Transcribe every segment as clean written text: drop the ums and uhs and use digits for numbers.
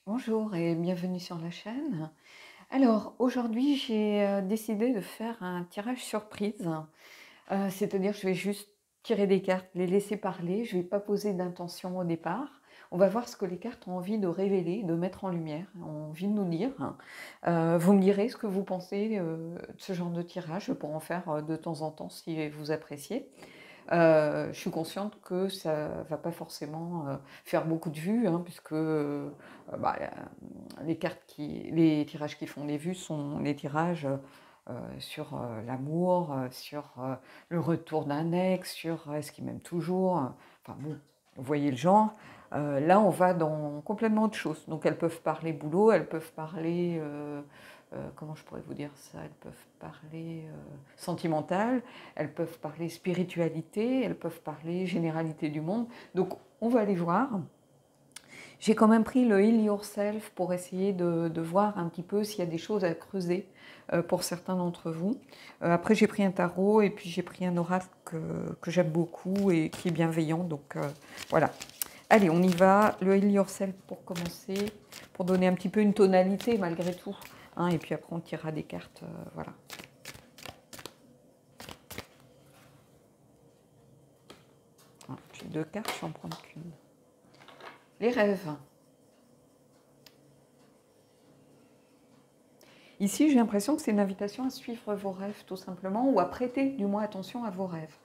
Bonjour et bienvenue sur la chaîne. Alors aujourd'hui j'ai décidé de faire un tirage surprise. C'est-à-dire je vais juste tirer des cartes, les laisser parler, je ne vais pas poser d'intention au départ. On va voir ce que les cartes ont envie de révéler, de mettre en lumière, ont envie de nous dire. Vous me direz ce que vous pensez de ce genre de tirage pour en faire de temps en temps si vous appréciez. Je suis consciente que ça ne va pas forcément faire beaucoup de vues, hein, puisque bah, les tirages qui font des vues sont les tirages sur l'amour, sur le retour d'un ex, sur est-ce qu'il m'aime toujours. Enfin bon, vous voyez le genre. Là, on va dans complètement autre chose. Donc, elles peuvent parler boulot, elles peuvent parler, comment je pourrais vous dire ça, elles peuvent parler sentimental, elles peuvent parler spiritualité, elles peuvent parler généralité du monde. Donc, on va aller voir. J'ai quand même pris le Heal Yourself pour essayer de voir un petit peu s'il y a des choses à creuser pour certains d'entre vous. Après, j'ai pris un tarot et puis j'ai pris un oracle que j'aime beaucoup et qui est bienveillant. Donc, voilà. Allez, on y va. Le Heal Yourself pour commencer, pour donner un petit peu une tonalité malgré tout. Hein, et puis après, on tirera des cartes. Voilà. J'ai deux cartes, je vais en prendre qu'une. Les rêves. Ici, j'ai l'impression que c'est une invitation à suivre vos rêves, tout simplement, ou à prêter du moins attention à vos rêves.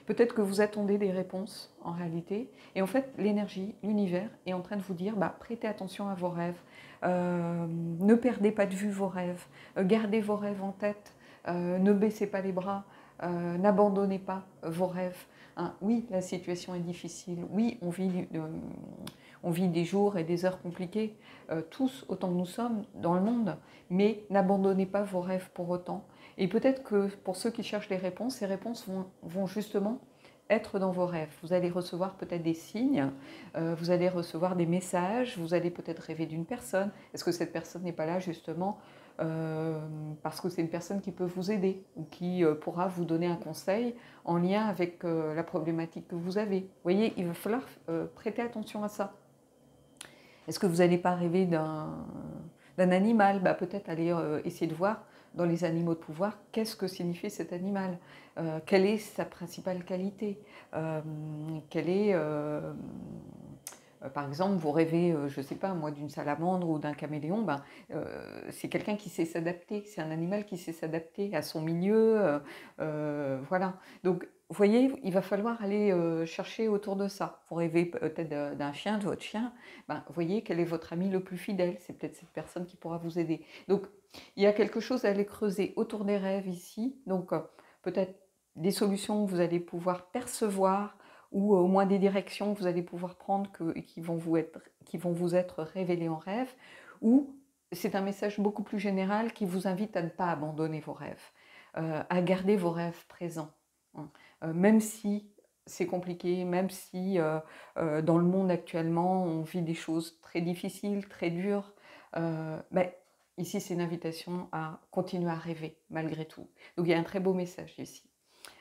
Peut-être que vous attendez des réponses, en réalité, et en fait, l'énergie, l'univers est en train de vous dire, bah, prêtez attention à vos rêves, ne perdez pas de vue vos rêves, gardez vos rêves en tête, ne baissez pas les bras, n'abandonnez pas vos rêves. Hein, oui, la situation est difficile, oui, on vit des jours et des heures compliquées, tous autant que nous sommes dans le monde, mais n'abandonnez pas vos rêves pour autant. Et peut-être que pour ceux qui cherchent les réponses, ces réponses vont justement être dans vos rêves. Vous allez recevoir peut-être des signes, vous allez recevoir des messages, vous allez peut-être rêver d'une personne. Est-ce que cette personne n'est pas là justement parce que c'est une personne qui peut vous aider ou qui pourra vous donner un conseil en lien avec la problématique que vous avez. Vous voyez, il va falloir prêter attention à ça. Est-ce que vous n'allez pas rêver d'un animal? Bah, peut-être aller essayer de voir dans les animaux de pouvoir qu'est-ce que signifie cet animal, quelle est sa principale qualité, quelle est, par exemple, vous rêvez, je ne sais pas moi, d'une salamandre ou d'un caméléon, ben, c'est quelqu'un qui sait s'adapter, c'est un animal qui sait s'adapter à son milieu, voilà. Donc, vous voyez, il va falloir aller chercher autour de ça. Vous rêvez peut-être d'un chien, de votre chien, ben, vous voyez quel est votre ami le plus fidèle, c'est peut-être cette personne qui pourra vous aider. Donc, il y a quelque chose à aller creuser autour des rêves ici, donc peut-être des solutions que vous allez pouvoir percevoir, ou au moins des directions que vous allez pouvoir prendre qui vont vous être révélées en rêve, ou c'est un message beaucoup plus général qui vous invite à ne pas abandonner vos rêves, à garder vos rêves présents. Hein. Même si c'est compliqué, même si dans le monde actuellement on vit des choses très difficiles, très dures, ben, ici c'est une invitation à continuer à rêver malgré tout. Donc il y a un très beau message ici.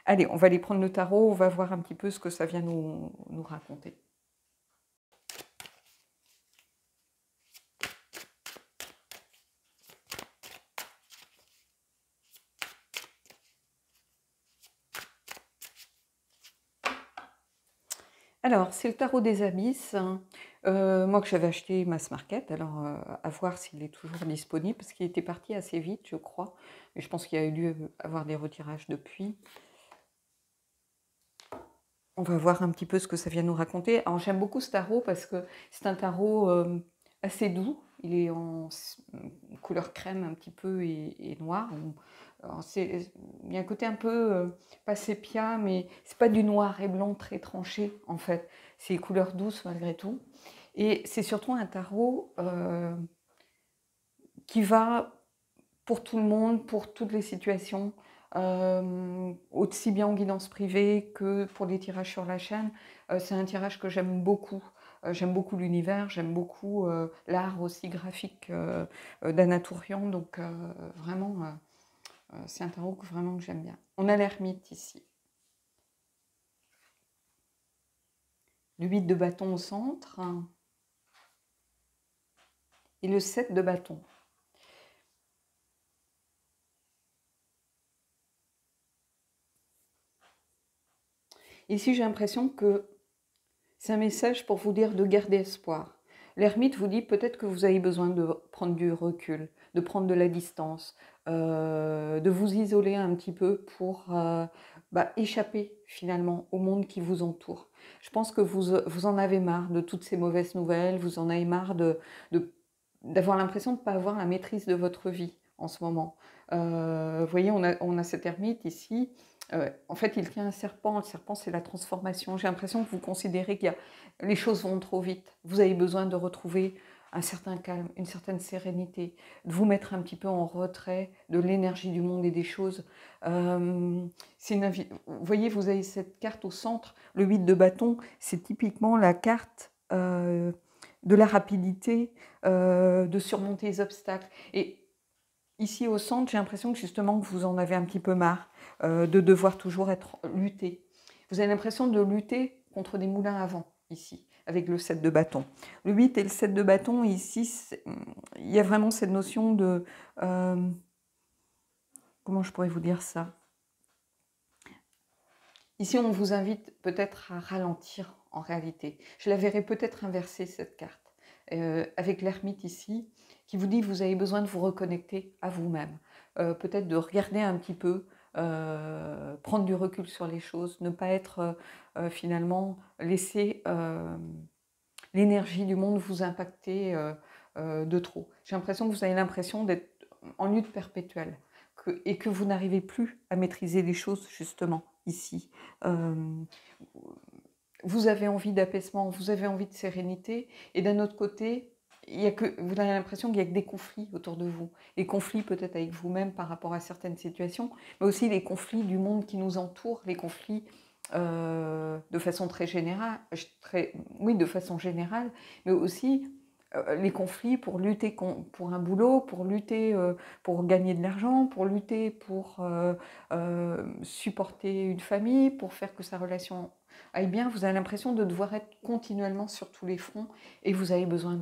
Allez, on va aller prendre le tarot, on va voir un petit peu ce que ça vient nous raconter. Alors, c'est le tarot des abysses, hein. Moi que j'avais acheté Mass Market, alors à voir s'il est toujours disponible, parce qu'il était parti assez vite, je crois. Mais je pense qu'il y a eu lieu avoir des retirages depuis. On va voir un petit peu ce que ça vient nous raconter. Alors j'aime beaucoup ce tarot parce que c'est un tarot assez doux. Il est en couleur crème un petit peu et noir. Il y a un côté un peu pas sépia, mais c'est pas du noir et blanc très tranché en fait. C'est couleur douce malgré tout. Et c'est surtout un tarot qui va pour tout le monde, pour toutes les situations, aussi bien en guidance privée que pour les tirages sur la chaîne. C'est un tirage que j'aime beaucoup. J'aime beaucoup l'univers, j'aime beaucoup l'art aussi graphique d'Anna Tourian, donc vraiment, c'est un tarot que j'aime bien. On a l'ermite ici. Le 8 de bâton au centre. et le 7 de bâton. Ici, j'ai l'impression que c'est un message pour vous dire de garder espoir. L'ermite vous dit peut-être que vous avez besoin de prendre du recul, de prendre de la distance, de vous isoler un petit peu pour échapper finalement au monde qui vous entoure. Je pense que vous en avez marre de toutes ces mauvaises nouvelles, vous en avez marre d'avoir l'impression de ne pas avoir la maîtrise de votre vie en ce moment. Vous voyez, on a cet ermite ici. En fait, il tient un serpent. Le serpent, c'est la transformation. J'ai l'impression que vous considérez que les choses vont trop vite. Vous avez besoin de retrouver un certain calme, une certaine sérénité, de vous mettre un petit peu en retrait de l'énergie du monde et des choses. Vous voyez, vous avez cette carte au centre, le 8 de bâton, c'est typiquement la carte de la rapidité, de surmonter les obstacles. Et ici au centre, j'ai l'impression que justement que vous en avez un petit peu marre de devoir toujours lutter. Vous avez l'impression de lutter contre des moulins à vent ici, avec le 7 de bâton. Le 8 et le 7 de bâton, ici, il y a vraiment cette notion de... comment je pourrais vous dire ça? Ici, on vous invite peut-être à ralentir en réalité. Je la verrais peut-être inverser, cette carte, avec l'ermite ici, qui vous dit que vous avez besoin de vous reconnecter à vous-même. Peut-être de regarder un petit peu, prendre du recul sur les choses, ne pas être finalement laisser l'énergie du monde vous impacter de trop. J'ai l'impression que vous avez l'impression d'être en lutte perpétuelle et que vous n'arrivez plus à maîtriser les choses justement ici. Vous avez envie d'apaisement, vous avez envie de sérénité, et d'un autre côté, vous avez l'impression qu'il n'y a que des conflits autour de vous. Les conflits peut-être avec vous-même par rapport à certaines situations, mais aussi les conflits du monde qui nous entoure, les conflits de façon très générale, de façon générale, mais aussi les conflits pour lutter pour un boulot, pour lutter pour gagner de l'argent, pour lutter pour supporter une famille, pour faire que sa relation aille bien. Vous avez l'impression de devoir être continuellement sur tous les fronts et vous avez besoin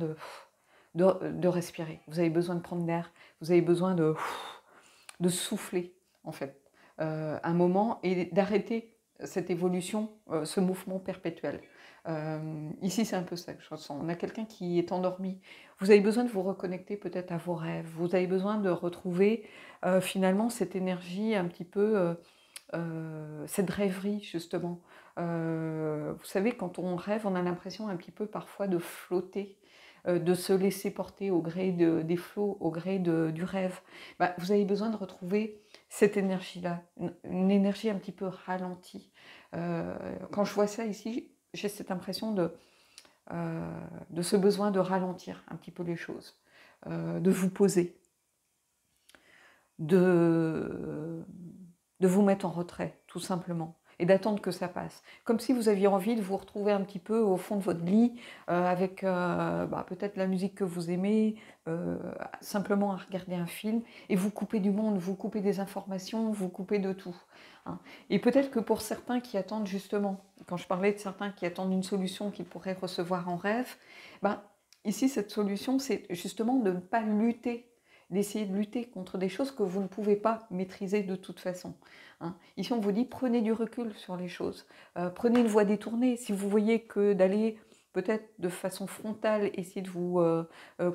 de respirer. Vous avez besoin de prendre l'air, vous avez besoin de souffler en fait un moment et d'arrêter cette évolution, ce mouvement perpétuel. Ici, c'est un peu ça que je ressens. On a quelqu'un qui est endormi. Vous avez besoin de vous reconnecter peut-être à vos rêves. Vous avez besoin de retrouver finalement cette énergie un petit peu, cette rêverie justement. Vous savez, quand on rêve, on a l'impression un petit peu parfois de flotter, de se laisser porter au gré des flots, au gré du rêve. Vous avez besoin de retrouver cette énergie-là, une énergie un petit peu ralentie. Quand je vois ça ici, j'ai cette impression de ce besoin de ralentir un petit peu les choses, de vous poser, de vous mettre en retrait, tout simplement, et d'attendre que ça passe. Comme si vous aviez envie de vous retrouver un petit peu au fond de votre lit, avec peut-être la musique que vous aimez, simplement à regarder un film, et vous couper du monde, vous couper des informations, vous couper de tout. Hein. Et peut-être que pour certains qui attendent justement, quand je parlais de certains qui attendent une solution qu'ils pourraient recevoir en rêve, ici cette solution c'est justement de ne pas lutter, d'essayer de lutter contre des choses que vous ne pouvez pas maîtriser de toute façon. Hein. Ici, on vous dit, prenez du recul sur les choses. Prenez une voie détournée. Si vous voyez que d'aller peut-être de façon frontale, essayer de vous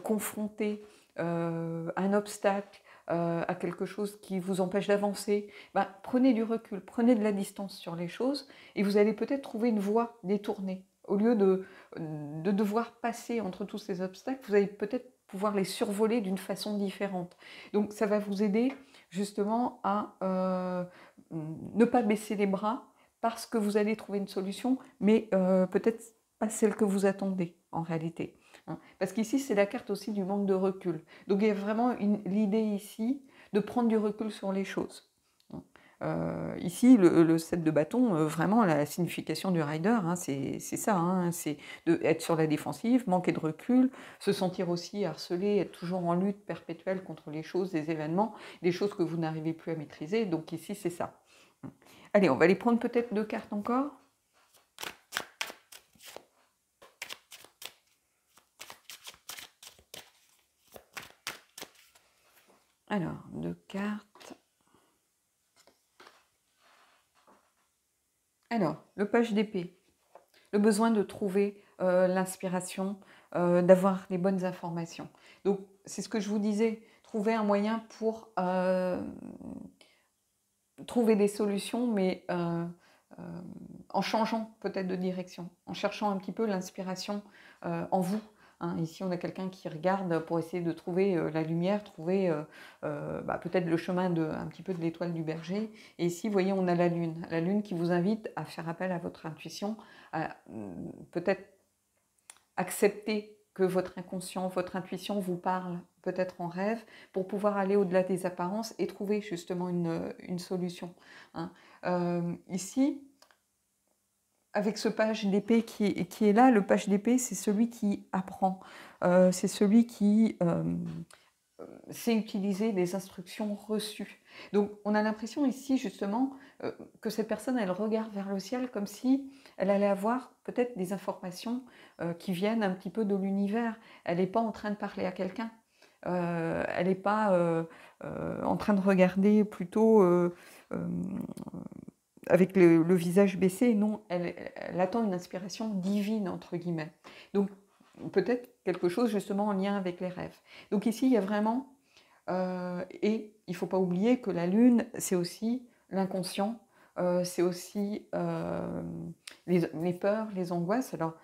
confronter à un obstacle, à quelque chose qui vous empêche d'avancer, prenez du recul, prenez de la distance sur les choses et vous allez peut-être trouver une voie détournée. Au lieu de devoir passer entre tous ces obstacles, vous allez peut-être pouvoir les survoler d'une façon différente. Donc ça va vous aider justement à ne pas baisser les bras parce que vous allez trouver une solution, mais peut-être pas celle que vous attendez en réalité. Hein. Parce qu'ici, c'est la carte aussi du manque de recul. Donc il y a vraiment l'idée ici de prendre du recul sur les choses. Ici, le 7 de bâton, vraiment la signification du rider, hein, c'est ça, hein, c'est être sur la défensive, manquer de recul, se sentir aussi harcelé, être toujours en lutte perpétuelle contre les choses, les événements, des choses que vous n'arrivez plus à maîtriser. Donc ici, c'est ça. Allez, on va aller prendre peut-être 2 cartes encore. Alors, 2 cartes. Alors, le page d'épée. Le besoin de trouver l'inspiration, d'avoir les bonnes informations. Donc, c'est ce que je vous disais, trouver un moyen pour trouver des solutions, mais en changeant peut-être de direction, en cherchant un petit peu l'inspiration en vous. Hein. Ici, on a quelqu'un qui regarde pour essayer de trouver la lumière, trouver peut-être le chemin un petit peu de l'étoile du berger. Et ici, vous voyez, on a la lune qui vous invite à faire appel à votre intuition, à peut-être accepter que votre inconscient, votre intuition vous parle peut-être en rêve pour pouvoir aller au-delà des apparences et trouver justement une solution. Hein. Ici, avec ce page d'épée qui est là, le page d'épée, c'est celui qui apprend, c'est celui qui sait utiliser les instructions reçues. Donc on a l'impression ici justement que cette personne, elle regarde vers le ciel comme si elle allait avoir peut-être des informations qui viennent un petit peu de l'univers. Elle n'est pas en train de parler à quelqu'un. Elle n'est pas en train de regarder plutôt avec le visage baissé. Non, elle attend une inspiration divine, entre guillemets. Donc peut-être quelque chose justement en lien avec les rêves. Donc ici, il y a vraiment... et il ne faut pas oublier que la lune, c'est aussi l'inconscient, c'est aussi les peurs, les angoisses. Alors,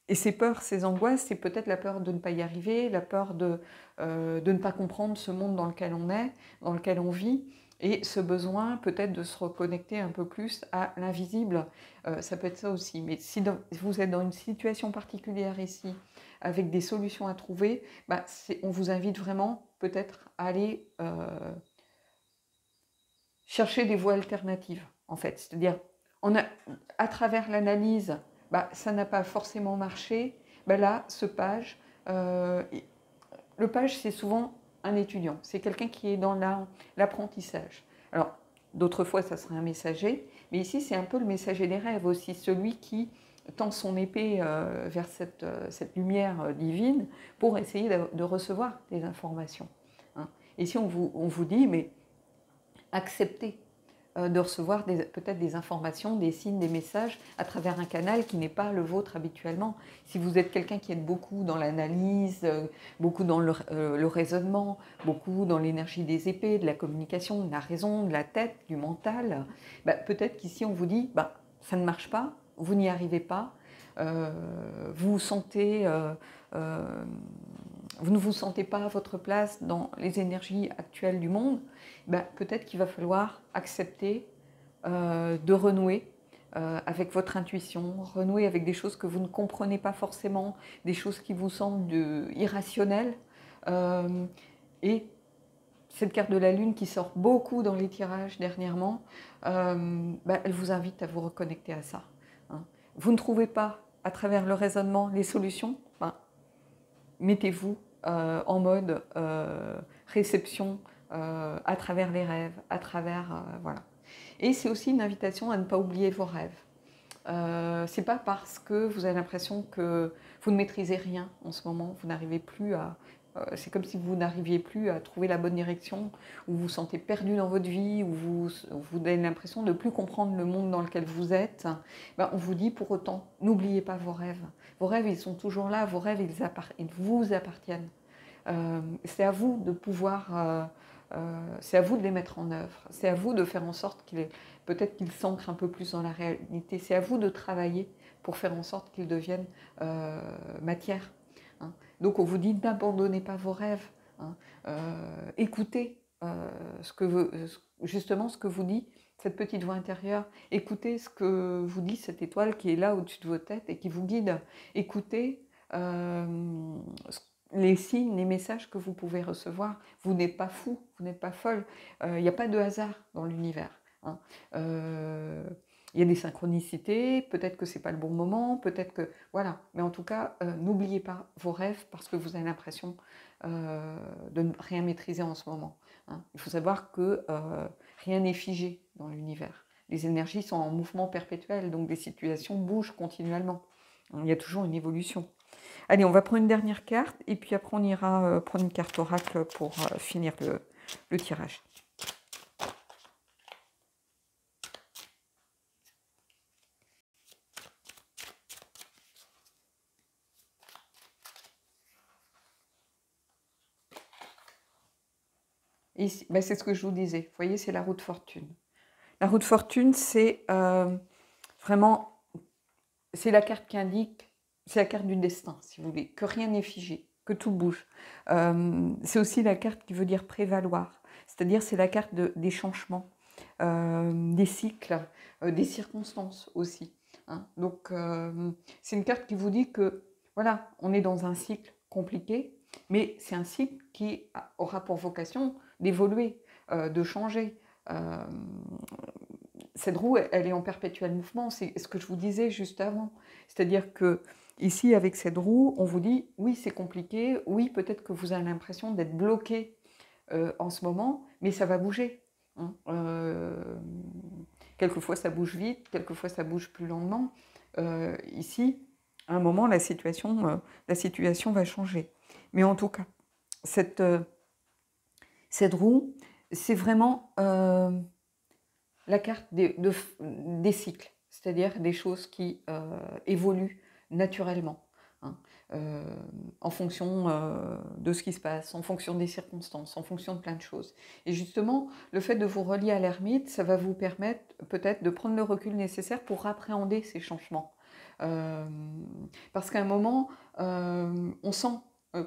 et ces peurs, ces angoisses, c'est peut-être la peur de ne pas y arriver, la peur de ne pas comprendre ce monde dans lequel on est, dans lequel on vit, et ce besoin peut-être de se reconnecter un peu plus à l'invisible. Ça peut être ça aussi. Mais si vous êtes dans une situation particulière ici, avec des solutions à trouver, on vous invite vraiment peut-être à aller chercher des voies alternatives, en fait. C'est-à-dire, à travers l'analyse, ça n'a pas forcément marché. Là, ce page, le page, c'est souvent un étudiant. C'est quelqu'un qui est dans l'apprentissage. Alors, d'autres fois, ça serait un messager. Mais ici, c'est un peu le messager des rêves aussi. Celui qui tend son épée vers cette lumière divine pour essayer de recevoir des informations. Hein. Ici, on vous dit, mais acceptez de recevoir peut-être des informations, des signes, des messages à travers un canal qui n'est pas le vôtre habituellement. Si vous êtes quelqu'un qui est beaucoup dans l'analyse, beaucoup dans le raisonnement, beaucoup dans l'énergie des épées, de la communication, de la raison, de la tête, du mental, peut-être qu'ici on vous dit ça ne marche pas, vous n'y arrivez pas, vous vous sentez... vous ne vous sentez pas à votre place dans les énergies actuelles du monde, peut-être qu'il va falloir accepter de renouer avec votre intuition, renouer avec des choses que vous ne comprenez pas forcément, des choses qui vous semblent irrationnelles. Et cette carte de la Lune qui sort beaucoup dans les tirages dernièrement, elle vous invite à vous reconnecter à ça. Hein. Vous ne trouvez pas, à travers le raisonnement, les solutions, mettez-vous en mode réception à travers les rêves, à travers... voilà. Et c'est aussi une invitation à ne pas oublier vos rêves. C'est pas parce que vous avez l'impression que vous ne maîtrisez rien en ce moment, vous n'arrivez plus à... c'est comme si vous n'arriviez plus à trouver la bonne direction, ou vous vous sentez perdu dans votre vie, ou vous avez l'impression de ne plus comprendre le monde dans lequel vous êtes. On vous dit pour autant, n'oubliez pas vos rêves. Vos rêves, ils sont toujours là, vos rêves, ils vous appartiennent. C'est à vous de pouvoir... c'est à vous de les mettre en œuvre, c'est à vous de faire en sorte peut-être qu'ils s'ancrent un peu plus dans la réalité, c'est à vous de travailler pour faire en sorte qu'ils deviennent matière. Hein. Donc on vous dit n'abandonnez pas vos rêves, hein. Écoutez justement ce que vous dit cette petite voix intérieure, écoutez ce que vous dit cette étoile qui est là au-dessus de vos têtes et qui vous guide, écoutez les signes, les messages que vous pouvez recevoir. Vous n'êtes pas fou, vous n'êtes pas folle. Il n'y a pas de hasard dans l'univers. Hein. Il y a des synchronicités, peut-être que ce n'est pas le bon moment, peut-être que... Voilà. Mais en tout cas, n'oubliez pas vos rêves parce que vous avez l'impression de ne rien maîtriser en ce moment. Hein. Il faut savoir que rien n'est figé dans l'univers. Les énergies sont en mouvement perpétuel, donc des situations bougent continuellement. Il y a toujours une évolution. Allez, on va prendre une dernière carte et puis après on ira prendre une carte oracle pour finir le tirage. Ici, ben c'est ce que je vous disais. Vous voyez, c'est la roue de fortune. La roue de fortune, c'est vraiment, c'est la carte qui indique, c'est la carte du destin, si vous voulez, que rien n'est figé, que tout bouge. C'est aussi la carte qui veut dire prévaloir, c'est-à-dire c'est la carte des changements, des cycles, des circonstances aussi. Hein. Donc, c'est une carte qui vous dit que, voilà, on est dans un cycle compliqué, mais c'est un cycle qui aura pour vocation d'évoluer, de changer. Cette roue, elle est en perpétuel mouvement, c'est ce que je vous disais juste avant. C'est-à-dire que ici, avec cette roue, on vous dit, oui, c'est compliqué, oui, peut-être que vous avez l'impression d'être bloqué en ce moment, mais ça va bouger. Hein. Quelquefois, ça bouge vite, quelquefois, ça bouge plus lentement. Ici, à un moment, la situation va changer. Mais en tout cas, cette roue, c'est vraiment la carte des cycles, c'est-à-dire des choses qui évoluent naturellement, hein, en fonction de ce qui se passe, en fonction des circonstances, en fonction de plein de choses. Et justement, le fait de vous relier à l'ermite, ça va vous permettre peut-être de prendre le recul nécessaire pour appréhender ces changements. Parce qu'à un moment, on sent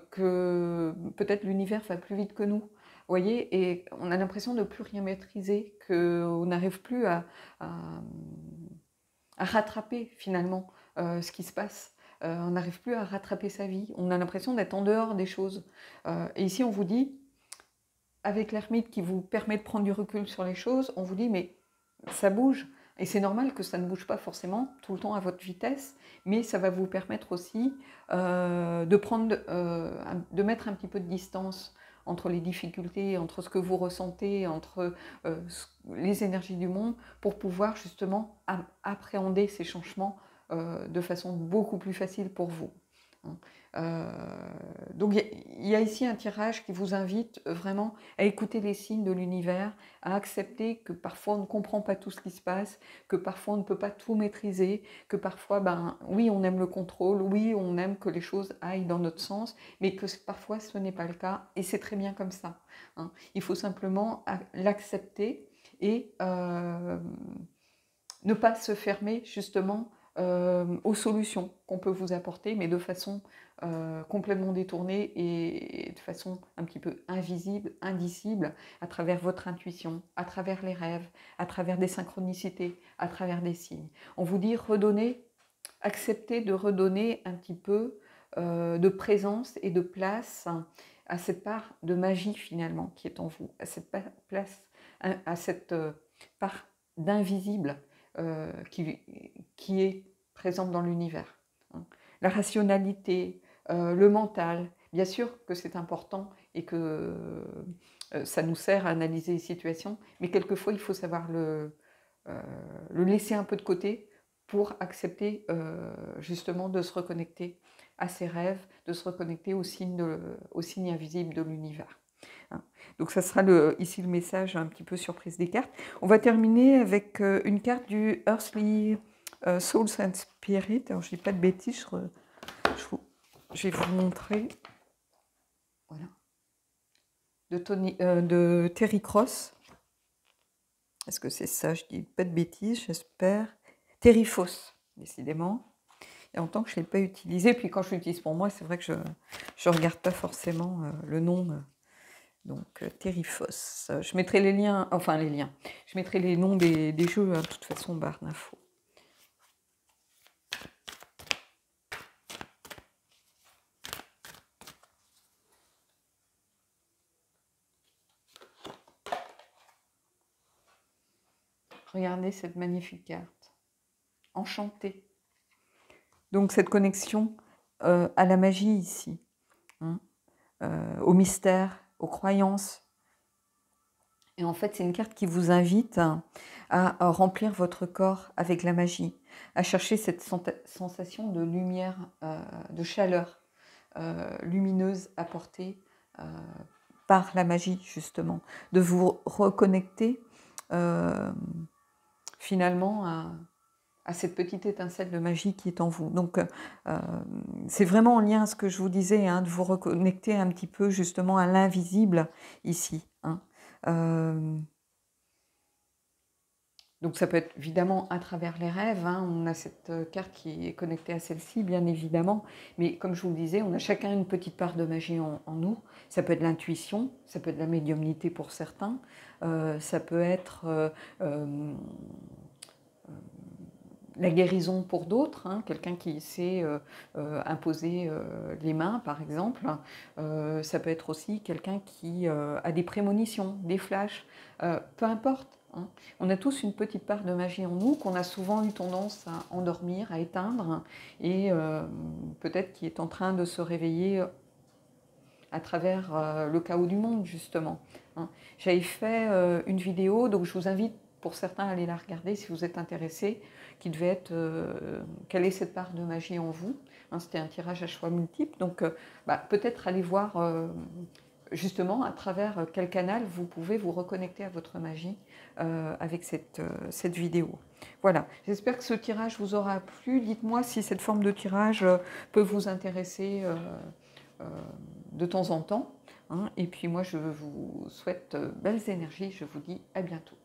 que peut-être l'univers va plus vite que nous. Vous voyez, et on a l'impression de ne plus rien maîtriser, qu'on n'arrive plus à rattraper finalement ce qui se passe. On n'arrive plus à rattraper sa vie. On a l'impression d'être en dehors des choses. Et ici, on vous dit, avec l'ermite qui vous permet de prendre du recul sur les choses, on vous dit, mais ça bouge. Et c'est normal que ça ne bouge pas forcément tout le temps à votre vitesse, mais ça va vous permettre aussi de mettre un petit peu de distance entre les difficultés, entre ce que vous ressentez, entre les énergies du monde, pour pouvoir justement appréhender ces changements de façon beaucoup plus facile pour vous. Donc il y a ici un tirage qui vous invite vraiment à écouter les signes de l'univers, à accepter que parfois on ne comprend pas tout ce qui se passe, que parfois on ne peut pas tout maîtriser, que parfois, ben, oui, on aime le contrôle, oui, on aime que les choses aillent dans notre sens, mais que parfois ce n'est pas le cas, et c'est très bien comme ça. Hein. Il faut simplement l'accepter et ne pas se fermer justement aux solutions qu'on peut vous apporter, mais de façon complètement détournée et de façon un petit peu invisible, indicible, à travers votre intuition, à travers les rêves, à travers des synchronicités, à travers des signes. On vous dit redonner, accepter de redonner un petit peu de présence et de place à cette part de magie finalement qui est en vous, à cette place, à cette part d'invisible qui est présente dans l'univers. Hein. La rationalité, le mental, bien sûr que c'est important et que ça nous sert à analyser les situations, mais quelquefois il faut savoir le laisser un peu de côté pour accepter justement de se reconnecter à ses rêves, de se reconnecter aux signes invisibles de l'univers. Donc ça sera ici le message un petit peu surprise des cartes. On va terminer avec une carte du Earthly Souls and Spirit. Alors je dis pas de bêtises, je vais vous montrer. Voilà. De Terry Cross. Est-ce que c'est ça? Je dis pas de bêtises, j'espère. Terry Foss, décidément. Il y a longtemps que je ne l'ai pas utilisé. Puis quand je l'utilise pour moi, c'est vrai que je ne regarde pas forcément le nom. Donc, Terry Foss. Je mettrai les liens, enfin les liens. Je mettrai les noms des jeux, de toute façon, en barre d'infos. Regardez cette magnifique carte. Enchantée. Donc, cette connexion à la magie ici, hein, au mystère, aux croyances. Et en fait, c'est une carte qui vous invite à remplir votre corps avec la magie, à chercher cette sensation de lumière, de chaleur, lumineuse apportée par la magie, justement, de vous reconnecter finalement à cette petite étincelle de magie qui est en vous. Donc, c'est vraiment en lien à ce que je vous disais, hein, de vous reconnecter un petit peu justement à l'invisible ici. Hein. Donc ça peut être évidemment à travers les rêves, hein. On a cette carte qui est connectée à celle-ci, bien évidemment, mais comme je vous le disais, on a chacun une petite part de magie en nous. Ça peut être l'intuition, ça peut être la médiumnité pour certains, ça peut être la guérison pour d'autres, hein, quelqu'un qui sait imposer les mains, par exemple. Ça peut être aussi quelqu'un qui a des prémonitions, des flashs, peu importe. Hein. On a tous une petite part de magie en nous qu'on a souvent eu tendance à endormir, à éteindre, et peut-être qui est en train de se réveiller à travers le chaos du monde, justement. Hein. J'avais fait une vidéo, donc je vous invite pour certains à aller la regarder si vous êtes intéressés, qui devait être quelle est cette part de magie en vous. Hein, c'était un tirage à choix multiple, donc peut-être aller voir justement à travers quel canal vous pouvez vous reconnecter à votre magie avec cette vidéo. Voilà, j'espère que ce tirage vous aura plu. Dites-moi si cette forme de tirage peut vous intéresser de temps en temps. Hein. Et puis moi, je vous souhaite belles énergies. Je vous dis à bientôt.